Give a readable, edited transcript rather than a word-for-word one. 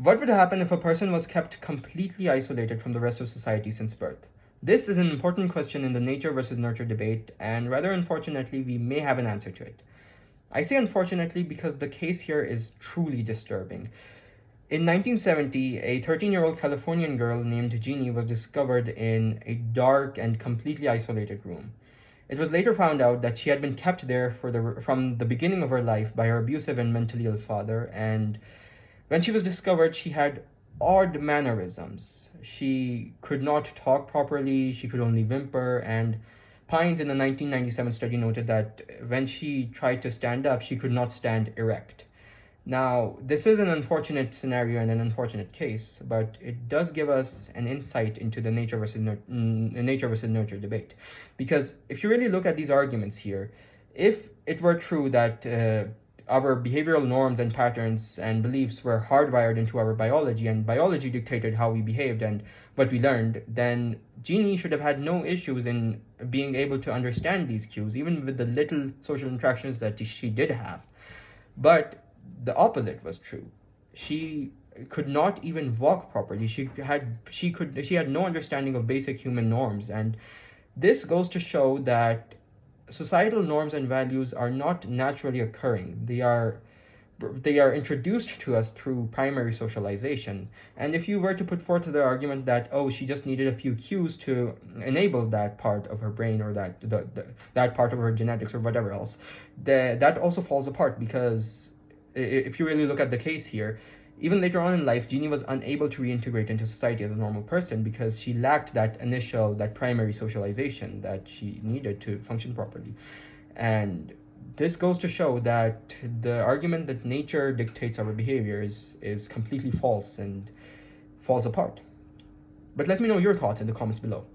What would happen if a person was kept completely isolated from the rest of society since birth? This is an important question in the nature versus nurture debate, and rather unfortunately, we may have an answer to it. I say unfortunately because the case here is truly disturbing. In 1970, a 13-year-old Californian girl named Genie was discovered in a dark and completely isolated room. It was later found out that she had been kept there from the beginning of her life by her abusive and mentally ill father, and when she was discovered, she had odd mannerisms. She could not talk properly, she could only whimper, and Pines in a 1997 study noted that when she tried to stand up, she could not stand erect. Now, this is an unfortunate scenario and an unfortunate case, but it does give us an insight into the nature versus nurture debate. Because if you really look at these arguments here, if it were true that our behavioral norms and patterns and beliefs were hardwired into our biology, and biology dictated how we behaved and what we learned, then Jeannie should have had no issues in being able to understand these cues, even with the little social interactions that she did have. But the opposite was true. She could not even walk properly. She had no understanding of basic human norms, and this goes to show that societal norms and values are not naturally occurring. They are introduced to us through primary socialization. And if you were to put forth the argument that, oh, she just needed a few cues to enable that part of her brain, or that part of her genetics or whatever else, that also falls apart. Because if you really look at the case here, even later on in life, Jeannie was unable to reintegrate into society as a normal person because she lacked that primary socialization that she needed to function properly. And this goes to show that the argument that nature dictates our behavior is completely false and falls apart. But let me know your thoughts in the comments below.